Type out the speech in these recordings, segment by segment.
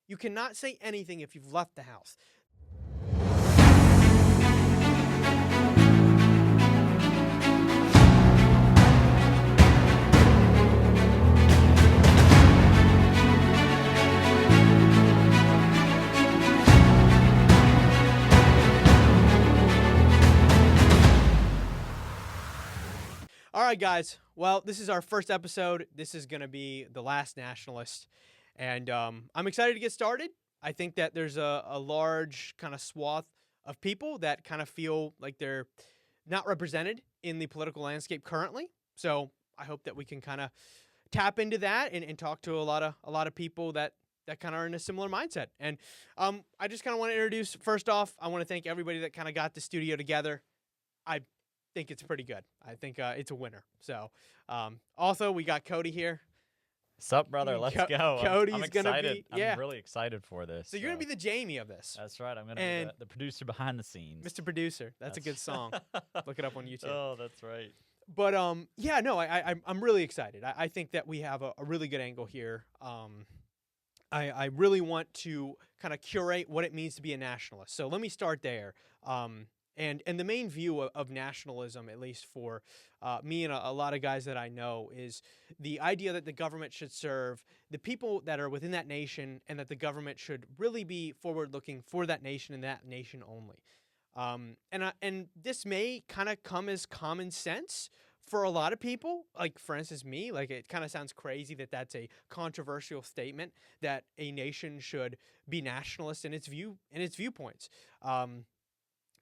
You cannot say anything if you've left the house. All right, guys. Well, this is our first episode. This is going to be the last Nationalist. And I'm excited to get started. I think that there's a large kind of swath of people that kind of feel like they're not represented in the political landscape currently. So I hope that we can kind of tap into that and talk to a lot of people that kind of are in a similar mindset. And I just kind of want to introduce, first off, I want to thank everybody that kind of got the studio together. I think it's pretty good. I think it's a winner. So also we got Cody here. Sup, brother? Let's go. Cody's I'm excited. gonna be I'm really excited for this. So you're gonna be the Jamie of this. That's right. I'm gonna be the producer behind the scenes. Mr. Producer. That's a good song. Look it up on YouTube. Oh, that's right. But yeah, no, I'm really excited. I think that we have a really good angle here. I really want to kind of curate what it means to be a nationalist. So let me start there. And the main view of nationalism, at least for me and a lot of guys that I know, is the idea that the government should serve the people that are within that nation, and that the government should really be forward-looking for that nation and that nation only. And this may kind of come as common sense for a lot of people. Like, for instance, me. Like, it kind of sounds crazy that that's a controversial statement, that a nation should be nationalist in its viewpoints.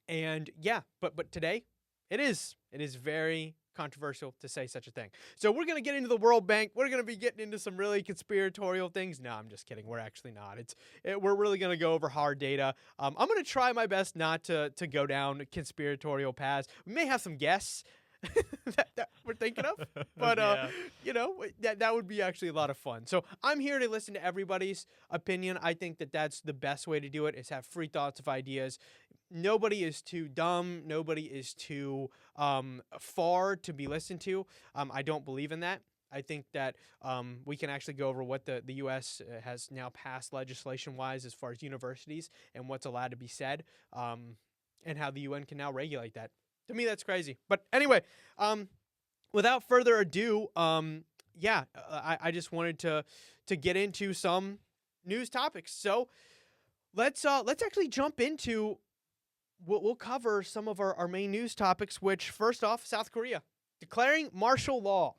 And yeah, but today it is very controversial to say such a thing. So we're going to get into the World Bank. We're going to be getting into some really conspiratorial things. No, I'm just kidding. We're actually not. We're really going to go over hard data. I'm going to try my best not to go down conspiratorial paths. We may have some guests that we're thinking of, but Yeah. that would be actually a lot of fun. So I'm here to listen to everybody's opinion. I think that that's the best way to do it, is have free thoughts of ideas. Nobody is too dumb. Nobody is too far to be listened to. I don't believe in that. I think that we can actually go over what the U.S. has now passed legislation-wise as far as universities and what's allowed to be said, and how the UN can now regulate that. To me, that's crazy. But anyway, without further ado, I just wanted to get into some news topics. So let's actually jump into. We'll cover some of our main news topics, which, first off, South Korea declaring martial law.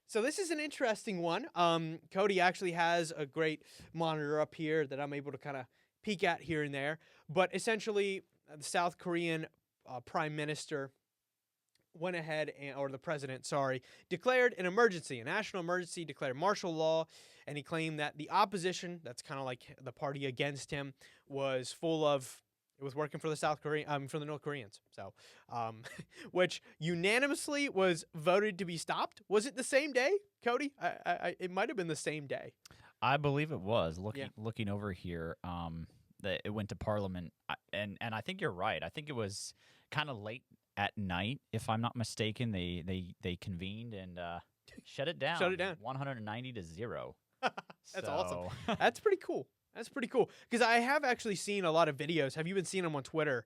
So this is an interesting one. Cody actually has a great monitor up here that I'm able to kind of peek at here and there. But essentially, the South Korean prime minister went ahead, or the president, declared an emergency, a national emergency, declared martial law, and he claimed that the opposition, that's kind of like the party against him, was working for the North Koreans. So, which unanimously was voted to be stopped. Was it the same day, Cody? It might have been the same day. I believe it was. Looking over here, that it went to Parliament, and I think you're right. I think it was kind of late at night, if I'm not mistaken. They convened and shut it down. 190 to 0. That's awesome. That's pretty cool. Because I have actually seen a lot of videos. Have you been seeing them on Twitter?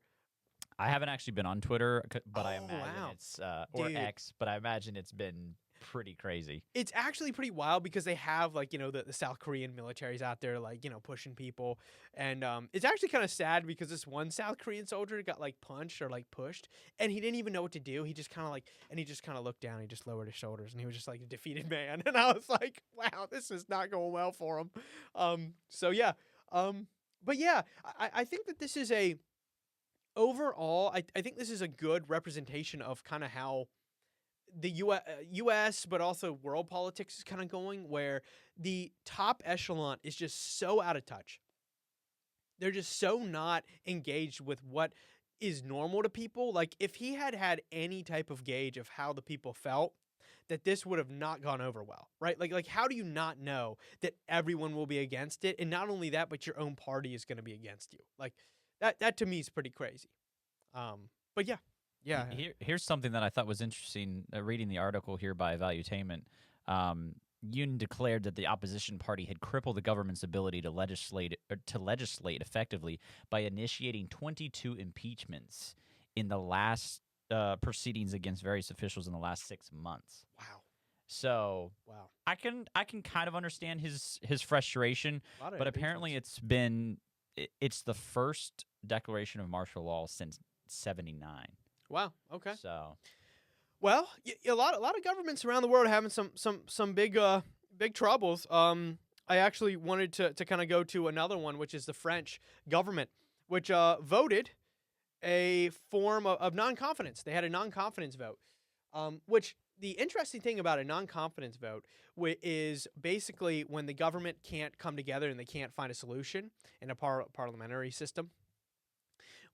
I haven't actually been on Twitter, but I imagine it's or Dude. X, but I imagine it's been pretty crazy. It's actually pretty wild because they have, like, the South Korean militaries out there, like, pushing people. And it's actually kind of sad because this one South Korean soldier got, like, punched or, like, pushed, and he didn't even know what to do. He just kind of looked down. He just lowered his shoulders, and he was just like a defeated man. And I was like, wow, this is not going well for him. So yeah. But yeah, I think that this is overall, I think this is a good representation of kind of how the U.S., but also world politics is kind of going, where the top echelon is just so out of touch. They're just so not engaged with what is normal to people. Like, if he had any type of gauge of how the people felt, that this would have not gone over well, right? Like how do you not know that everyone will be against it? And not only that, but your own party is going to be against you. Like, that to me is pretty crazy. But yeah. Here's something that I thought was interesting, reading the article here by Valuetainment. Yoon declared that the opposition party had crippled the government's ability to legislate effectively by initiating 22 impeachments in the last proceedings against various officials in the last 6 months. Wow. So Wow. I can kind of understand his frustration, but apparently it's the first declaration of martial law since '79. Wow. Okay. So, well, a lot of governments around the world are having some big troubles. I actually wanted to kind of go to another one, which is the French government, which voted a form of non-confidence. They had a non-confidence vote, which the interesting thing about a non-confidence vote is basically when the government can't come together and they can't find a solution in a parliamentary system.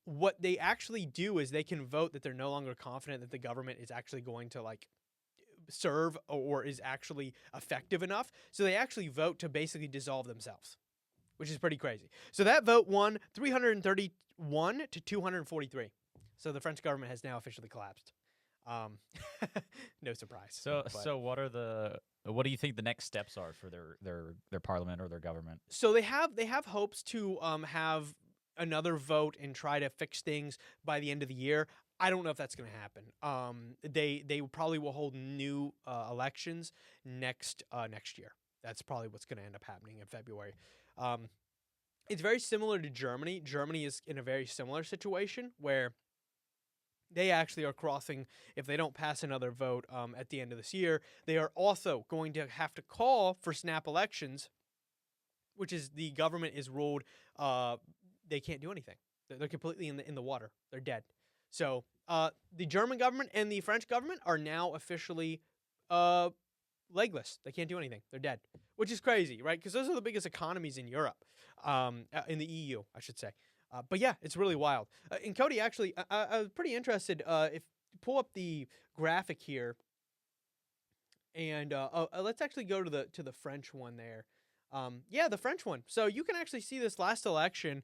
What they actually do is they can vote that they're no longer confident that the government is actually going to serve or is actually effective enough. So they actually vote to basically dissolve themselves, which is pretty crazy. So that vote won 331 to 243. So the French government has now officially collapsed. No surprise. So what do you think the next steps are for their parliament or their government? So they have hopes to have another vote and try to fix things by the end of the year. I don't know if that's going to happen. They probably will hold new elections next year. That's probably what's going to end up happening in February. It's very similar to Germany. Germany is in a very similar situation where they actually are crossing, if they don't pass another vote at the end of this year, they are also going to have to call for snap elections, which is the government is ruled they can't do anything. They're completely in the water. They're dead. So the German government and the French government are now officially legless. They can't do anything. They're dead, which is crazy, right? Because those are the biggest economies in Europe, in the EU, I should say. But yeah, it's really wild. And Cody, actually, I was pretty interested. If you pull up the graphic here, and let's actually go to the French one there. Yeah, the French one. So you can actually see this last election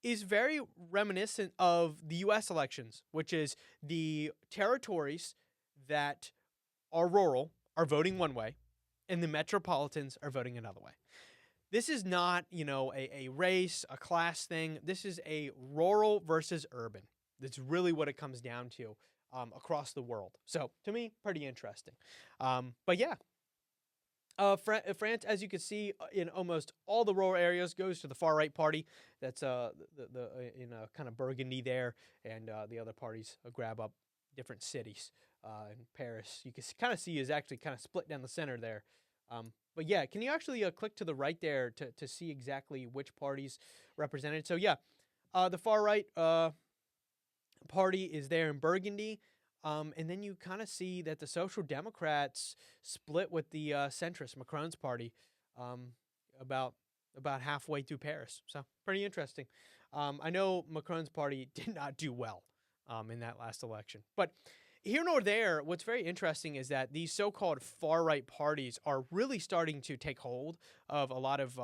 is very reminiscent of the U.S. elections, which is the territories that are rural are voting one way, and the metropolitans are voting another way. This is not, a race, a class thing. This is a rural versus urban. That's really what it comes down to across the world. So, to me, pretty interesting. But yeah, France, as you can see, in almost all the rural areas, goes to the far right party. That's in kind of Burgundy there, and the other parties grab up different cities. In Paris, you can kind of see is actually kind of split down the center there. But yeah, can you actually click to the right there to see exactly which parties represented? So yeah, the far right party is there in Burgundy. And then you kind of see that the Social Democrats split with the centrist Macron's party about halfway through Paris. So pretty interesting. I know Macron's party did not do well in that last election. But here nor there, what's very interesting is that these so-called far-right parties are really starting to take hold of a lot of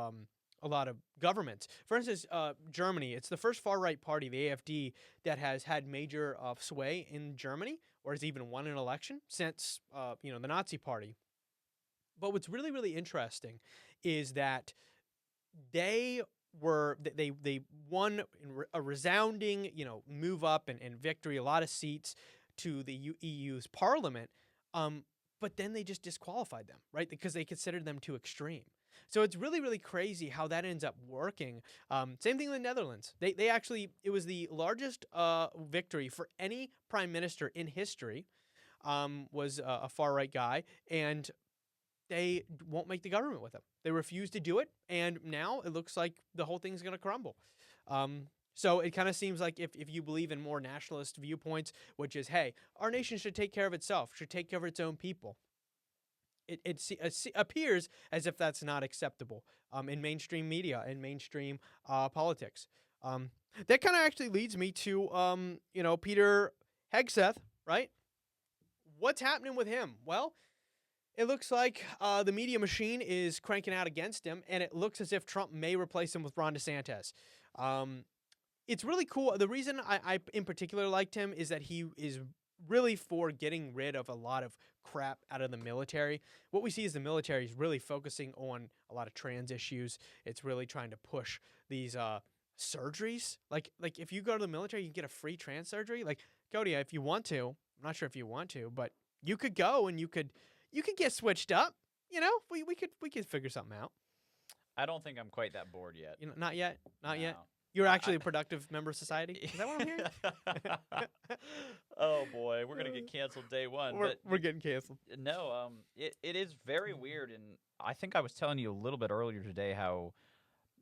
governments. For instance, Germany, it's the first far-right party, the AfD, that has had major sway in Germany, or has even won an election since the Nazi Party. But what's really, really interesting is that they won a resounding move up and victory, a lot of seats to the EU's parliament, but then they just disqualified them, right? Because they considered them too extreme. So it's really, really crazy how that ends up working. Same thing in the Netherlands. They actually, it was the largest victory for any prime minister in history, was a far-right guy, and they won't make the government with him. They refuse to do it, and now it looks like the whole thing's going to crumble. So it kind of seems like if you believe in more nationalist viewpoints, which is, hey, our nation should take care of itself, should take care of its own people, it appears as if that's not acceptable in mainstream media and mainstream politics. That kind of actually leads me to, Peter Hegseth, right? What's happening with him? Well, it looks like the media machine is cranking out against him, and it looks as if Trump may replace him with Ron DeSantis. It's really cool. The reason I in particular liked him is that he is really for getting rid of a lot of crap out of the military. What we see is the military is really focusing on a lot of trans issues. It's really trying to push these surgeries. Like if you go to the military, you can get a free trans surgery. Like Cody, if you want to, I'm not sure if you want to, but you could go and you could get switched up. You know, we could figure something out. I don't think I'm quite that bored yet. You know, not yet. Not No. yet. You're actually a productive member of society. Is that what I'm hearing? Oh boy, we're gonna get canceled day one. We're getting canceled. No, it is very weird, and I think I was telling you a little bit earlier today how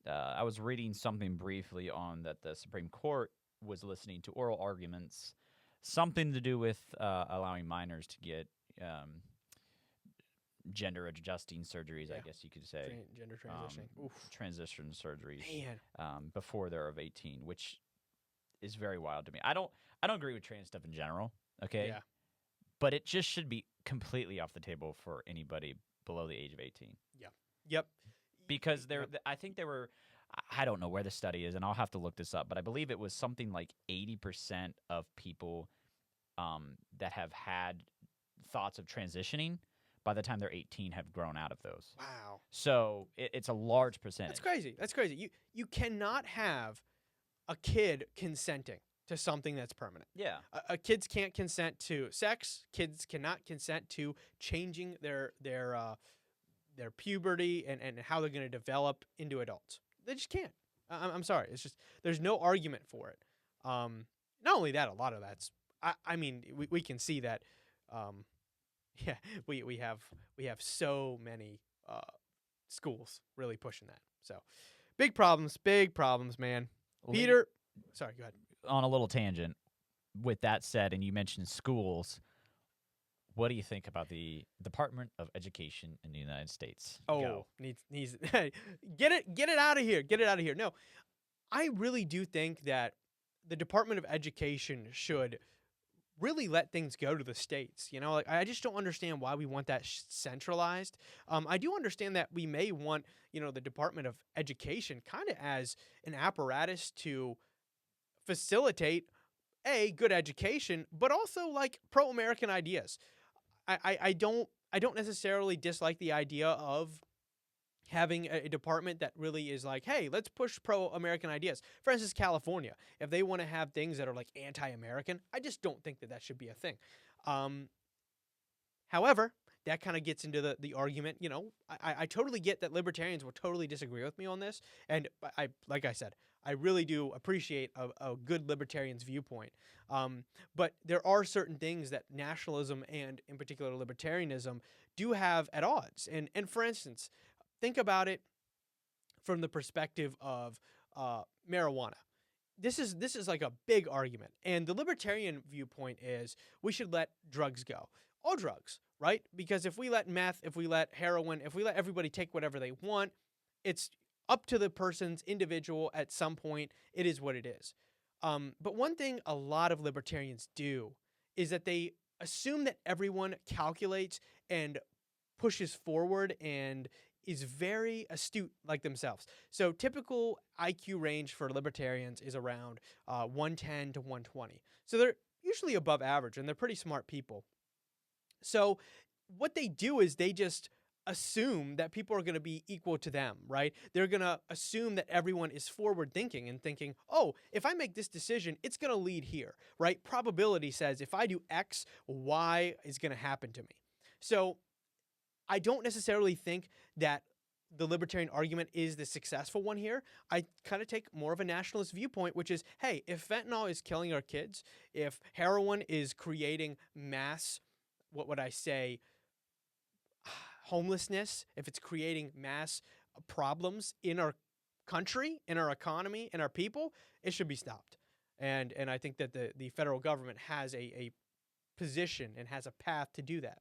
I was reading something briefly on that the Supreme Court was listening to oral arguments, something to do with allowing minors to get gender adjusting surgeries, I guess you could say. Gender transitioning. Transition surgeries. Man. Before they're of 18, which is very wild to me. I don't agree with trans stuff in general, okay? Yeah. But it just should be completely off the table for anybody below the age of 18. Yep. Because I think there were, I don't know where the study is, and I'll have to look this up, but I believe it was something like 80% of people that have had thoughts of transitioning by the time they're 18 have grown out of those. Wow. So it's a large percentage. That's crazy. You cannot have a kid consenting to something that's permanent. Yeah. Kids can't consent to sex. Kids cannot consent to changing their puberty and how they're going to develop into adults. They just can't. I'm sorry. It's just there's no argument for it. Not only that, a lot of that's. I mean, we can see that. Yeah, we have so many schools really pushing that. So big problems, man. Peter, sorry, go ahead. On a little tangent, with that said, and you mentioned schools, what do you think about the Department of Education in the United States? Needs get it out of here. Get it out of here. No, I really do think that the Department of Education should really let things go to the states. You know, like I just don't understand why we want that centralized. I do understand that we may want, the Department of Education kind of as an apparatus to facilitate good education, but also like pro-American ideas. I don't necessarily dislike the idea of having a department that really is like, hey, let's push pro-American ideas. For instance, California, if they want to have things that are like anti-American, I just don't think that should be a thing. However, that kind of gets into the argument. I totally get that libertarians will totally disagree with me on this, and like I said, I really do appreciate a good libertarian's viewpoint. But there are certain things that nationalism and, in particular, libertarianism do have at odds. And for instance, think about it from the perspective of marijuana. This is like a big argument, and the libertarian viewpoint is we should let drugs go, all drugs, right? Because if we let meth, if we let heroin, if we let everybody take whatever they want, it's up to the person's individual at some point. It is what it is. But one thing a lot of libertarians do is that they assume that everyone calculates and pushes forward and is very astute like themselves. So typical IQ range for libertarians is around 110 to 120. So they're usually above average, and they're pretty smart people. So what they do is they just assume that people are going to be equal to them, right? They're going to assume that everyone is forward thinking and thinking, oh, if I make this decision, it's going to lead here, right? Probability says if I do X, Y is going to happen to me. So I don't necessarily think that the libertarian argument is the successful one here. I kind of take more of a nationalist viewpoint, which is, hey, if fentanyl is killing our kids, if heroin is creating mass, what would I say, homelessness, if it's creating mass problems in our country, in our economy, in our people, it should be stopped. And I think that the federal government has a position and has a path to do that.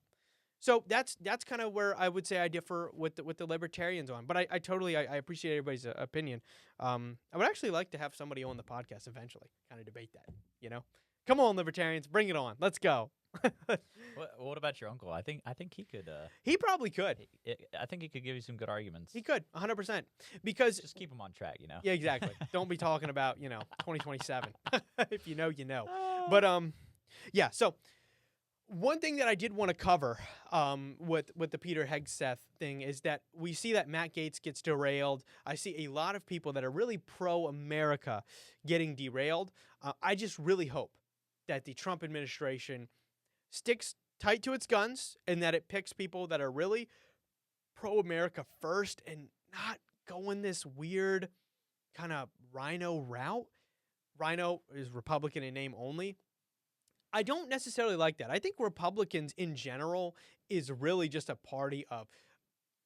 So that's kind of where I would say I differ with the libertarians on. But I totally appreciate everybody's opinion. I would actually like to have somebody on the podcast eventually, kind of debate that. Come on, libertarians, bring it on. Let's go. What about your uncle? I think he could. He probably could. I think he could give you some good arguments. He could, 100%. Because just keep him on track, Yeah, exactly. Don't be talking about 2027. If you know, you know. But yeah. So One thing that I did want to cover with the Peter Hegseth thing is that we see that Matt Gaetz gets derailed. I see a lot of people that are really pro-America getting derailed. I just really hope that the Trump administration sticks tight to its guns and that it picks people that are really pro-America first and not going this weird kind of rhino route. Rhino is Republican in name only. I don't necessarily like that. I think Republicans in general is really just a party of,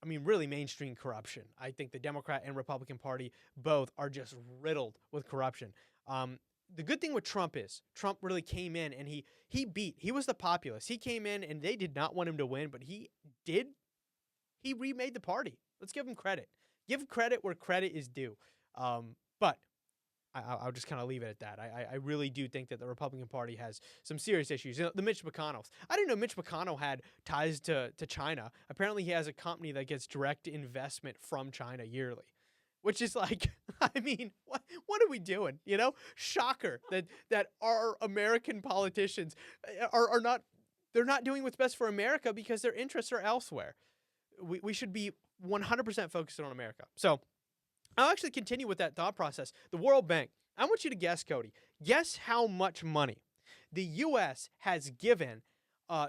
I mean, really mainstream corruption. I think the Democrat and Republican Party both are just riddled with corruption. The good thing with Trump is Trump really came in and he was the populist. He came in and they did not want him to win, but he remade the party. Let's give him credit. Give credit where credit is due. But I'll just kind of leave it at that. I really do think that the Republican Party has some serious issues. You know, the Mitch McConnells. I didn't know Mitch McConnell had ties to China. Apparently, he has a company that gets direct investment from China yearly, which is like, I mean, what are we doing? You know, shocker that our American politicians are not, they're not doing what's best for America because their interests are elsewhere. We should be 100% focused on America. So I'll actually continue with that thought process. The World Bank. I want you to guess, Cody. Guess how much money the U.S. has given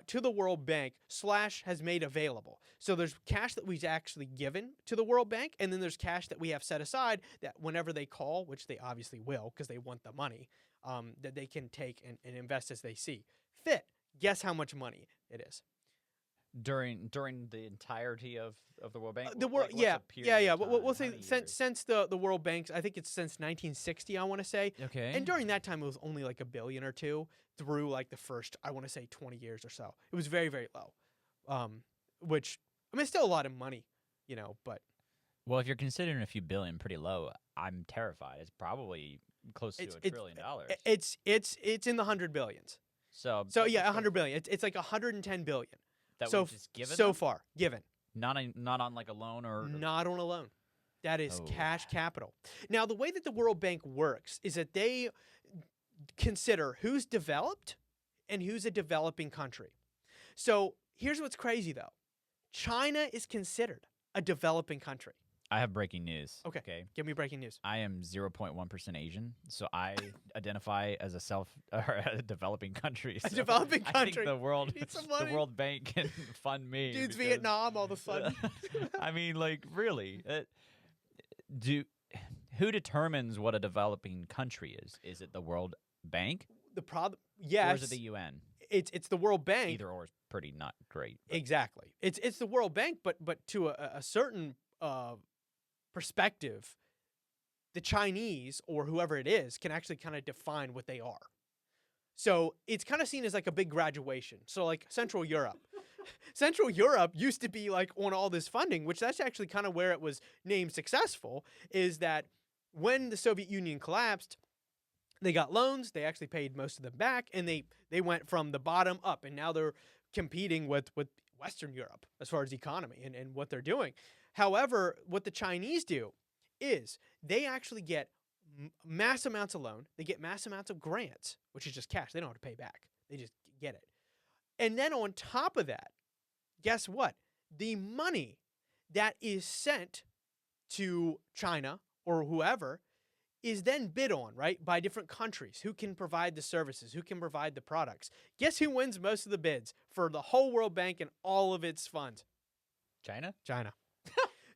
to the World Bank / has made available. So there's cash that we've actually given to the World Bank, and then there's cash that we have set aside that whenever they call, which they obviously will because they want the money, that they can take and invest as they see fit. Guess how much money it is. During the entirety of the World Bank, the world, like, yeah. We'll say since the World Banks, I think it's since 1960. I want to say. Okay. And during that time, it was only like $1 billion or $2 billion through like the first, I want to say, 20 years or so. It was very, very low. Which I mean, it's still a lot of money, you know. But well, if you're considering a few billion pretty low, I'm terrified. It's probably close to $1 trillion. It's in the hundred billions. So yeah, 100 billion. It's like 110 billion. That we've just given so them? far given. Not on like a loan or not on a loan. That is cash capital. Now, the way that the World Bank works is that they consider who's developed and who's a developing country. So here's what's crazy, though. China is considered a developing country. I have breaking news. Okay. Give me breaking news. I am 0.1% Asian, so I identify as a developing country. So a developing country. I think the World Bank can fund me. Dude's Vietnam all of a sudden. I mean, like, really? Who determines what a developing country is? Is it the World Bank? The problem, yes. Or is it the UN? It's the World Bank. Either or is pretty not great. But. Exactly. It's the World Bank, but to a certain perspective, the Chinese or whoever it is can actually kind of define what they are. So it's kind of seen as like a big graduation. So like Central Europe. Central Europe used to be like on all this funding, which that's actually kind of where it was named successful, is that when the Soviet Union collapsed, they got loans, they actually paid most of them back, and they went from the bottom up, and now they're competing with Western Europe as far as economy and what they're doing. However, what the Chinese do is they actually get mass amounts of loan. They get mass amounts of grants, which is just cash. They don't have to pay back. They just get it. And then on top of that, guess what? The money that is sent to China or whoever is then bid on, right, by different countries who can provide the services, who can provide the products. Guess who wins most of the bids for the whole World Bank and all of its funds? China? China.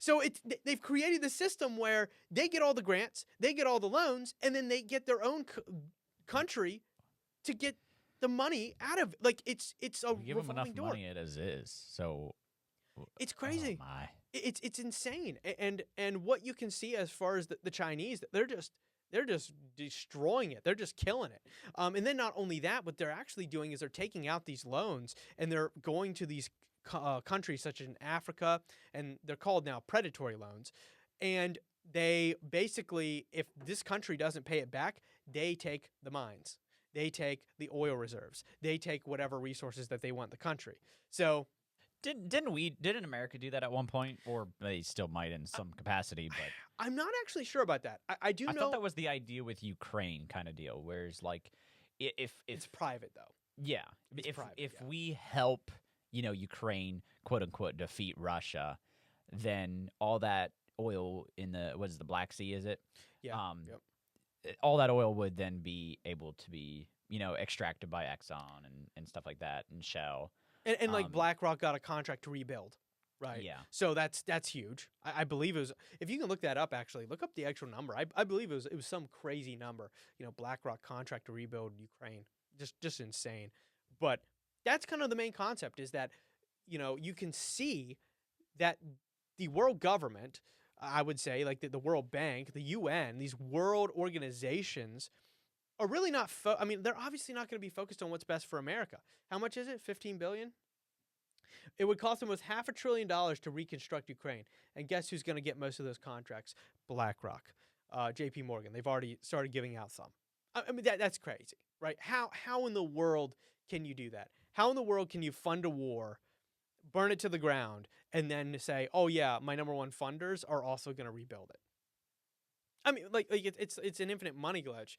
So they've created the system where they get all the grants, they get all the loans, and then they get their own country to get the money out of it. Like it's a give them enough door. money as is. So it's crazy. Oh my. It's insane. And what you can see as far as the Chinese, they're just destroying it. They're just killing it. And then not only that, what they're actually doing is they're taking out these loans and they're going to these countries such as in Africa, and they're called now predatory loans. And they basically, if this country doesn't pay it back, they take the mines. They take the oil reserves. They take whatever resources that they want in the country. So didn't America do that at one point, or they still might in some capacity? But I'm not actually sure about that. I do know. I thought that was the idea with Ukraine kind of deal, whereas like if it's private though. Yeah, It's if private, if yeah. we help, Ukraine, quote unquote, defeat Russia, then all that oil in the Black Sea, is it? Yeah. Um, Yep. all that oil would then be able to be, extracted by Exxon and stuff like that, and Shell. And like Um, BlackRock got a contract to rebuild, right? yeah, So that's huge. I believe it was. If you can look that up, actually, look up the actual number. I believe it was some crazy number. BlackRock contract to rebuild Ukraine. Just insane. But that's kind of the main concept is that you can see that the world government, I would say, like the World Bank, the UN, these world organizations are really not. I mean, they're obviously not going to be focused on what's best for America. How much is it? 15 billion. It would cost almost $500 billion to reconstruct Ukraine. And guess who's going to get most of those contracts? BlackRock, J.P. Morgan. They've already started giving out some. I mean, that's crazy, right? How in the world can you do that? How in the world can you fund a war, burn it to the ground, and then say, oh yeah, my number one funders are also going to rebuild it? I mean, it's an infinite money glitch,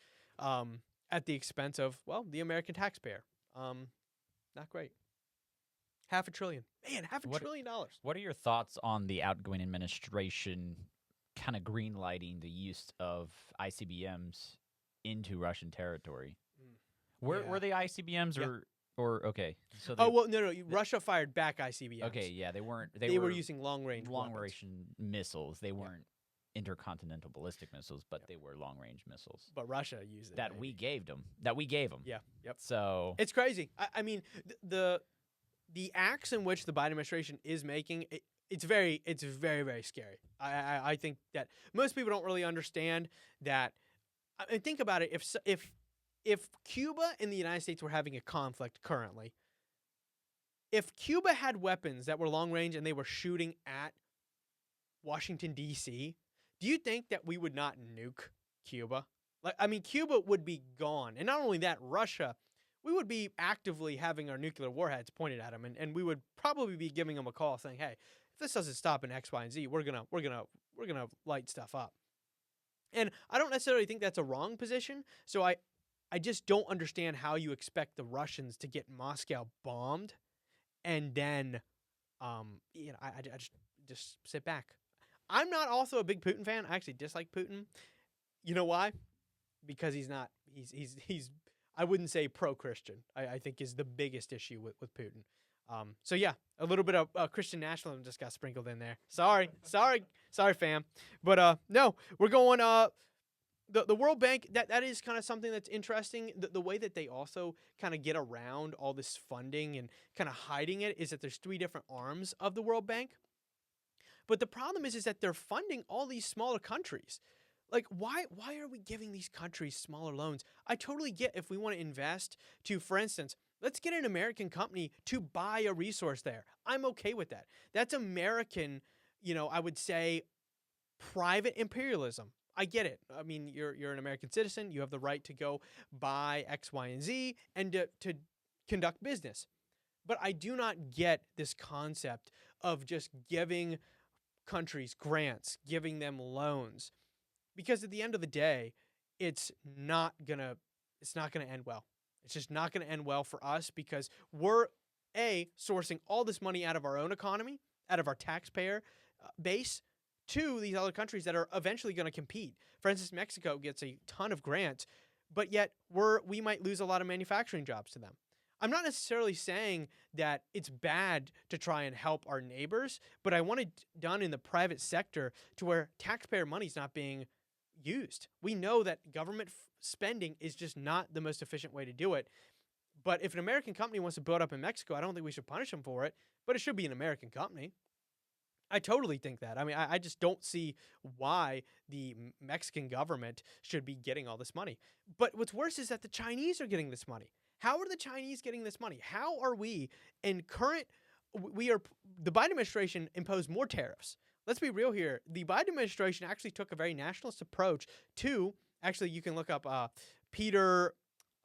at the expense of the American taxpayer. Not great. $500 billion, man, half a what trillion dollars. what are your thoughts on the outgoing administration kind of greenlighting the use of ICBMs into Russian territory? Were Yeah. they ICBMs Yeah. or okay? So Oh well, no. Russia fired back ICBMs. okay, yeah, they weren't. They were using long range missiles. They weren't intercontinental ballistic missiles, but they were long range missiles But Russia used it. that we gave them. That we gave them. Yeah. Yep. So It's crazy. I mean, the acts in which the Biden administration is making it's very very scary. I think that most people don't really understand that. I mean, think about it. If Cuba and the United States were having a conflict currently, if Cuba had weapons that were long range and they were shooting at Washington D.C., do you think that we would not nuke Cuba? Like, I mean, Cuba would be gone, and not only that, Russia, we would be actively having our nuclear warheads pointed at them, and we would probably be giving them a call saying, "Hey, if this doesn't stop in X, Y, and Z, we're gonna light stuff up." And I don't necessarily think that's a wrong position. So I just don't understand how you expect the Russians to get Moscow bombed, and then, I just sit back. I'm not also a big Putin fan. I actually dislike Putin. You know why? Because he's not. He's. I wouldn't say pro-Christian. I think is the biggest issue with Putin. So yeah, a little bit of Christian nationalism just got sprinkled in there. Sorry, fam. But no, we're going. The World Bank, that is kind of something that's interesting. The way that they also kind of get around all this funding and kind of hiding it is that there's 3 different arms of the World Bank. But the problem is that they're funding all these smaller countries. Like, why are we giving these countries smaller loans? I totally get if we want to invest to, for instance, let's get an American company to buy a resource there. I'm okay with that. That's American, I would say, private imperialism. I get it. I mean, you're an American citizen. You have the right to go buy X, Y, and Z and to conduct business. But I do not get this concept of just giving countries grants, giving them loans, because at the end of the day, it's not gonna end well. It's just not gonna end well for us because we're sourcing all this money out of our own economy, out of our taxpayer base, to these other countries that are eventually going to compete. For instance, Mexico gets a ton of grants, but yet we might lose a lot of manufacturing jobs to them. I'm not necessarily saying that it's bad to try and help our neighbors, but I want it done in the private sector to where taxpayer money is not being used. We know that government spending is just not the most efficient way to do it. But if an American company wants to build up in Mexico, I don't think we should punish them for it, but it should be an American company. I totally think that. I mean, I just don't see why the Mexican government should be getting all this money. But what's worse is that the Chinese are getting this money. How are the Chinese getting this money? How are we the Biden administration imposed more tariffs. Let's be real here. The Biden administration actually took a very nationalist approach to, actually, you can look up Peter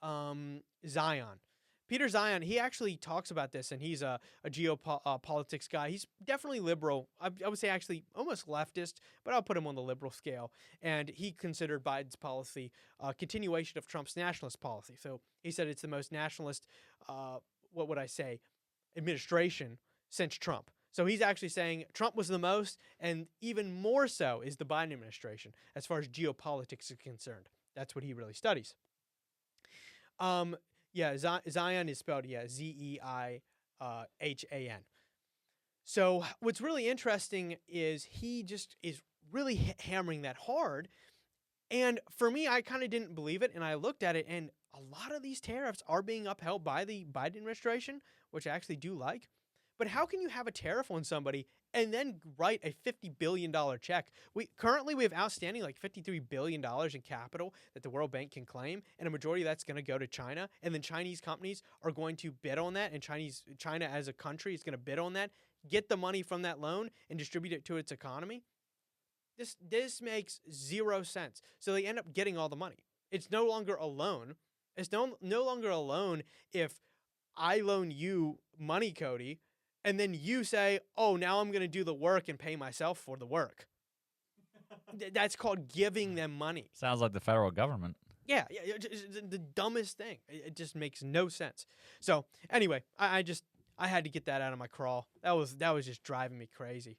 Zion. Peter Zion, he actually talks about this, and he's a geopolitics guy. He's definitely liberal. I would say actually almost leftist, but I'll put him on the liberal scale. And he considered Biden's policy a continuation of Trump's nationalist policy. So he said it's the most nationalist, what would I say, administration since Trump. So he's actually saying Trump was the most, and even more so is the Biden administration as far as geopolitics is concerned. That's what he really studies. Yeah, Zion is spelled Zeihan. So what's really interesting is he just is really hammering that hard. And for me, I kind of didn't believe it, and I looked at it, and a lot of these tariffs are being upheld by the Biden administration, which I actually do like. But how can you have a tariff on somebody and then write a $50 billion check? We have outstanding like $53 billion in capital that the World Bank can claim, and a majority of that's going to go to China, and then Chinese companies are going to bid on that, and China as a country is going to bid on that, get the money from that loan, and distribute it to its economy. This makes zero sense. So they end up getting all the money. It's no longer a loan. It's no longer a loan if I loan you money, Cody, and then you say, oh, now I'm going to do the work and pay myself for the work. That's called giving them money. Sounds like the federal government. Yeah, the dumbest thing. It just makes no sense. So anyway, I had to get that out of my crawl. That was just driving me crazy.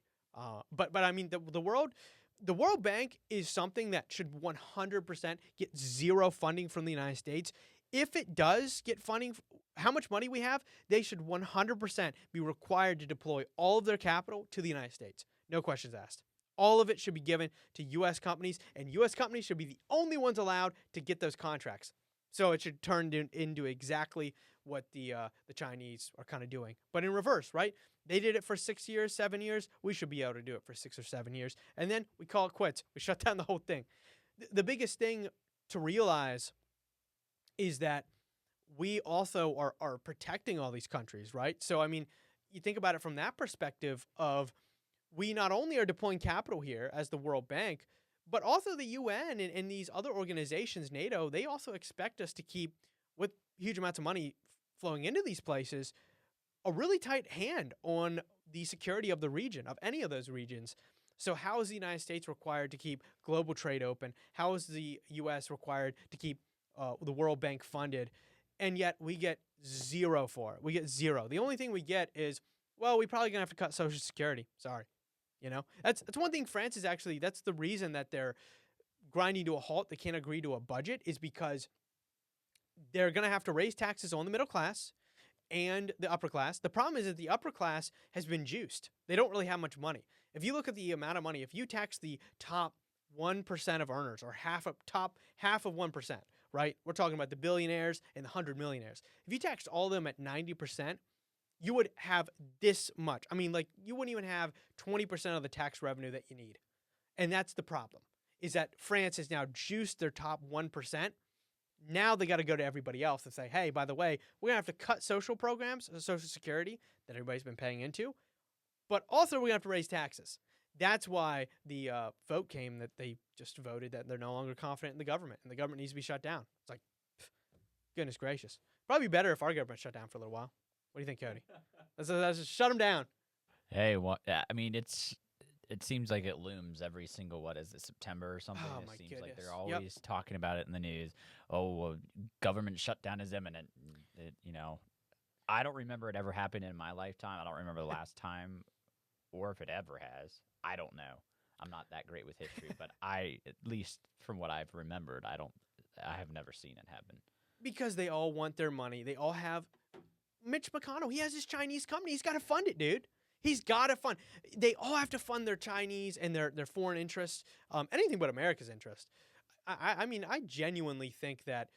But I mean the World Bank is something that should 100% get zero funding from the United States. If it does get funding, how much money we have, they should 100% be required to deploy all of their capital to the United States. No questions asked. All of it should be given to U.S. companies, and U.S. companies should be the only ones allowed to get those contracts. So it should turn into exactly what the Chinese are kind of doing, but in reverse, right? They did it for 6 years, 7 years. We should be able to do it for 6 or 7 years, and then we call it quits. We shut down the whole thing. The biggest thing to realize is that we also are protecting all these countries, right? So, I mean, you think about it from that perspective of we not only are deploying capital here as the World Bank, but also the UN and these other organizations, NATO, they also expect us to keep, with huge amounts of money flowing into these places, a really tight hand on the security of the region, of any of those regions. So how is the United States required to keep global trade open? How is the U.S. required to keep the World Bank funded? And yet we get zero for it. We get zero. The only thing we get is, well, we're probably going to have to cut Social Security. Sorry. You know, that's one thing France is actually, that's the reason that they're grinding to a halt. They can't agree to a budget is because they're going to have to raise taxes on the middle class and the upper class. The problem is that the upper class has been juiced. They don't really have much money. If you look at the amount of money, if you tax the top 1% of earners or half of 1%, right? We're talking about the billionaires and the 100 millionaires. If you taxed all of them at 90%, you would have this much. I mean, like, you wouldn't even have 20% of the tax revenue that you need. And that's the problem, is that France has now juiced their top 1%. Now they got to go to everybody else and say, hey, by the way, we're going to have to cut social programs, Social Security, that everybody's been paying into. But also we're going to have to raise taxes. That's why the vote came that they just voted that they're no longer confident in the government, and the government needs to be shut down. It's like, goodness gracious. Probably better if our government shut down for a little while. What do you think, Cody? Let's just shut them down. Hey, I mean, it seems like it looms every single, what is it, September or something? Oh, it my seems goodness. like they're always talking about it in the news. Oh, government shutdown is imminent. I don't remember it ever happening in my lifetime. I don't remember the last time, or if it ever has. I don't know. I'm not that great with history, but at least from what I've remembered, I have never seen it happen. Because they all want their money. They all have Mitch McConnell. He has his Chinese company. He's got to fund it, dude. He's got to fund. They all have to fund their Chinese and their foreign interests, anything but America's interest. I mean, I genuinely think that,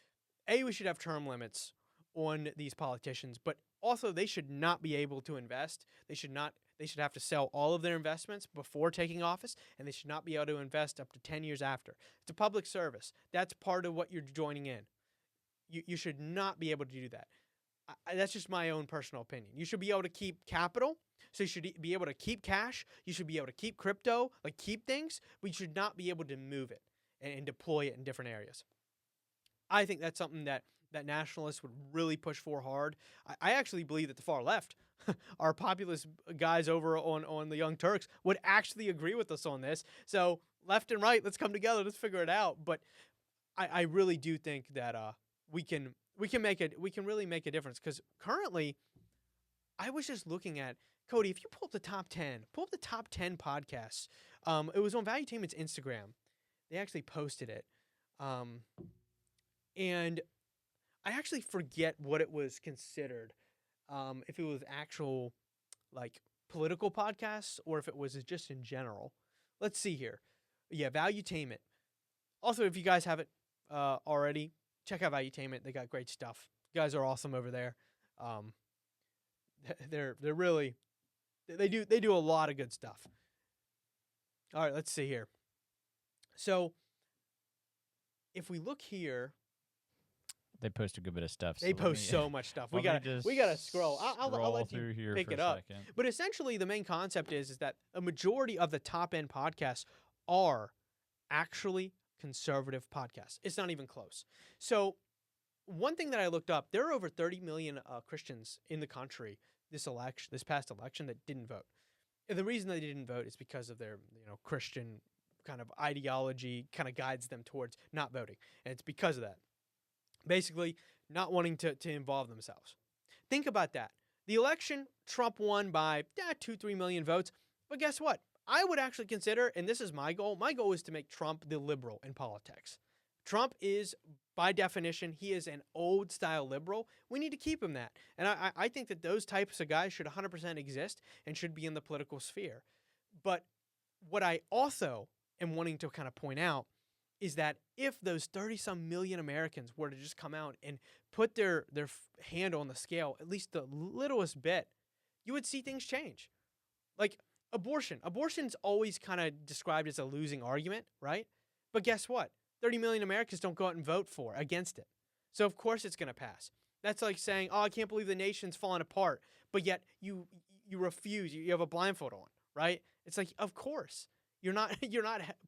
A, we should have term limits on these politicians, but also they should not be able to invest. They should have to sell all of their investments before taking office, and they should not be able to invest up to 10 years after. It's a public service. That's part of what you're joining in. You should not be able to do that. That's just my own personal opinion. You should be able to keep capital, so you should be able to keep cash. You should be able to keep crypto, like keep things, but you should not be able to move it and deploy it in different areas. I think that's something that that nationalists would really push for hard. I actually believe that the far left, our populist guys over on the Young Turks, would actually agree with us on this. So left and right, let's come together, let's figure it out. But I really do think that we can really make a difference, because currently, I was just looking at, Cody, if you pull up the top 10 podcasts. It was on Valuetainment's Instagram. They actually posted it. And I actually forget what it was considered. If it was actual, like, political podcasts, or if it was just in general. Let's see here. Yeah, Valuetainment. Also, if you guys haven't already, check out Valuetainment. They got great stuff. You guys are awesome over there. They're really, they do a lot of good stuff. All right, let's see here. So if we look here, they post a good bit of stuff. They post so much stuff. We gotta scroll. I'll let you here pick it up. But essentially, the main concept is that a majority of the top end podcasts are actually conservative podcasts. It's not even close. So one thing that I looked up, there are over 30 million Christians in the country this past election that didn't vote. And the reason they didn't vote is because of their Christian kind of ideology kind of guides them towards not voting. And it's because of that. Basically, not wanting to involve themselves. Think about that. The election, Trump won by 2-3 million votes. But guess what? I would actually consider, and this is my goal is to make Trump the liberal in politics. Trump is, by definition, he is an old-style liberal. We need to keep him that. And I think that those types of guys should 100% exist and should be in the political sphere. But what I also am wanting to kind of point out is that if those 30-some million Americans were to just come out and put their hand on the scale, at least the littlest bit, you would see things change. Like abortion. Abortion's always kind of described as a losing argument, right? But guess what? 30 million Americans don't go out and vote against it. So of course it's going to pass. That's like saying, oh, I can't believe the nation's falling apart, but yet you refuse. You have a blindfold on, right? It's like, of course. You're not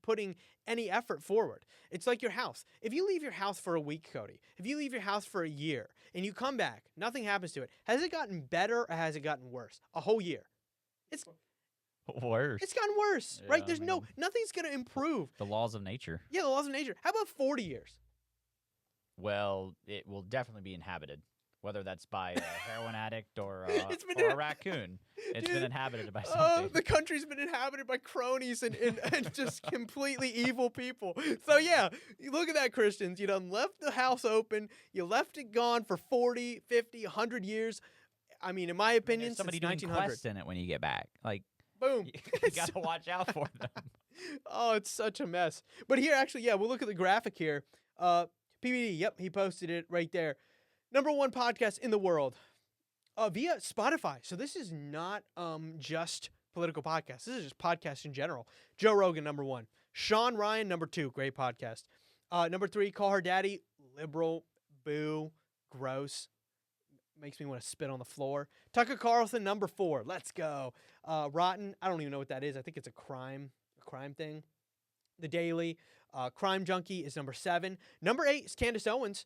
putting any effort forward. It's like your house. If you leave your house for a week, Cody, if you leave your house for a year and you come back, nothing happens to it. Has it gotten better or has it gotten worse? A whole year. It's worse. It's gotten worse, right? There's nothing's going to improve. The laws of nature. Yeah, the laws of nature. How about 40 years? Well, it will definitely be inhabited. Whether that's by a heroin addict or a raccoon. It's been inhabited by something. The country's been inhabited by cronies and just completely evil people. So, yeah, you look at that, Christians. You done left the house open. You left it gone for 40, 50, 100 years. I mean, in my opinion, somebody since doing 1900. quests in it when you get back. Like, boom. You got to watch out for them. Oh, it's such a mess. But here, actually, yeah, we'll look at the graphic here. PBD, yep, he posted it right there. Number 1 podcast in the world via Spotify. So this is not just political podcasts. This is just podcasts in general. Joe Rogan, number 1. Sean Ryan, number 2. Great podcast. Number 3, Call Her Daddy. Liberal. Boo. Gross. Makes me want to spit on the floor. Tucker Carlson, number 4. Let's go. Rotten. I don't even know what that is. I think it's a crime thing. The Daily. Crime Junkie is number 7. Number 8 is Candace Owens.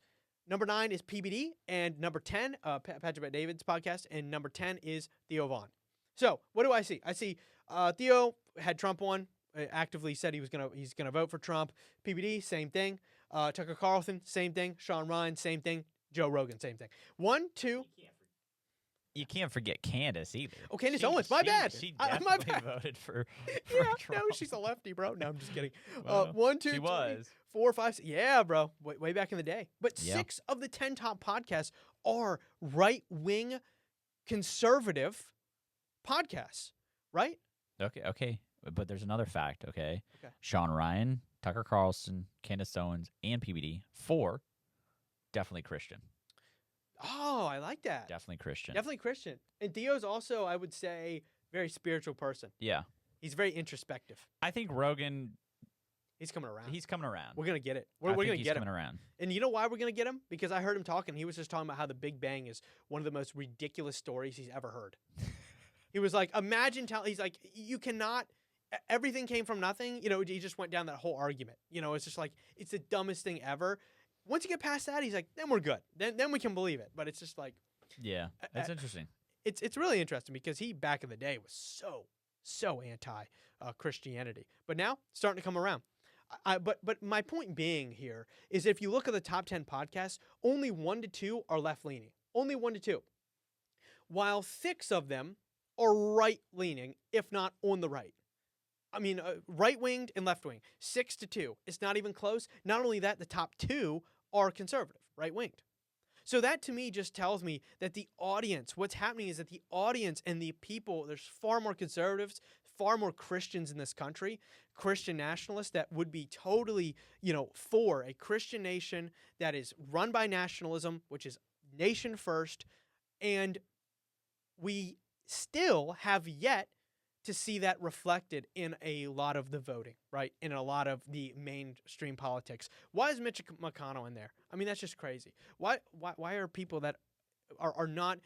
Number 9 is PBD, and number 10, Patrick Bet-David's podcast, and number 10 is Theo Vaughn. So, what do I see? I see Theo had Trump on, actively said he's gonna vote for Trump. PBD, same thing. Tucker Carlson, same thing. Sean Ryan, same thing. Joe Rogan, same thing. 1, 2. You can't forget Candace either. Oh, Candace Owens. My bad. She definitely voted for yeah, Trump. No, she's a lefty, bro. No, I'm just kidding. Well, 1, 2, she 3, was. 4, 5, 6. Yeah, bro. Way back in the day. But 6 of the 10 top podcasts are right-wing conservative podcasts, right? Okay. But there's another fact, okay? Sean Ryan, Tucker Carlson, Candace Owens, and PBD, 4, definitely Christian. Oh, I like that. Definitely Christian. And Theo's also, I would say, very spiritual person. Yeah. He's very introspective. I think Rogan... He's coming around. We're going to get it. We're going to get him. He's coming around. And you know why we're going to get him? Because I heard him talking. He was just talking about how the Big Bang is one of the most ridiculous stories he's ever heard. He was like, he's like, you cannot... Everything came from nothing. He just went down that whole argument. It's just like, it's the dumbest thing ever. Once you get past that, he's like, then we're good. Then we can believe it. But it's just like, Yeah, that's interesting. It's really interesting because he back in the day was so anti Christianity, but now starting to come around. But my point being here is if you look at the top 10 podcasts, only 1 to 2 are left leaning. Only 1 to 2, while 6 of them are right leaning, if not on the right. I mean, right winged and left wing, 6 to 2. It's not even close. Not only that, the top 2 are conservative, right winged. So that to me just tells me that the audience, what's happening is that the audience and the people, there's far more conservatives, far more Christians in this country, Christian nationalists that would be totally, for a Christian nation that is run by nationalism, which is nation first. And we still have yet to see that reflected in a lot of the voting, right? In a lot of the mainstream politics. Why is Mitch McConnell in there? I mean, that's just crazy. Why are people that are not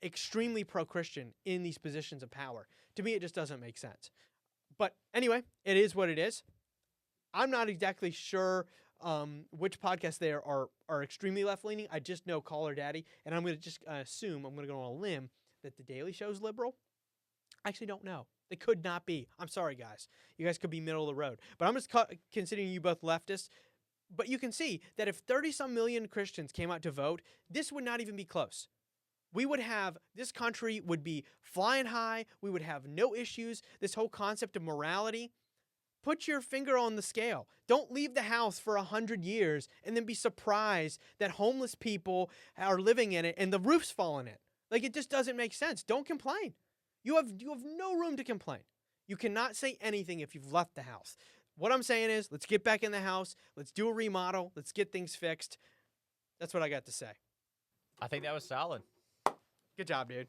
extremely pro-Christian in these positions of power? To me, it just doesn't make sense. But anyway, it is what it is. I'm not exactly sure which podcasts there are extremely left-leaning. I just know Call Her Daddy, and I'm going to just assume, I'm going to go on a limb, that The Daily Show's liberal. I actually don't know. They could not be. I'm sorry, guys. You guys could be middle of the road. But I'm just considering you both leftists. But you can see that if 30-some million Christians came out to vote, this would not even be close. This country would be flying high. We would have no issues. This whole concept of morality. Put your finger on the scale. Don't leave the house for 100 years and then be surprised that homeless people are living in it and the roof's falling in. Like, it just doesn't make sense. Don't complain. You have no room to complain. You cannot say anything if you've left the house. What I'm saying is, let's get back in the house. Let's do a remodel. Let's get things fixed. That's what I got to say. I think that was solid. Good job, dude.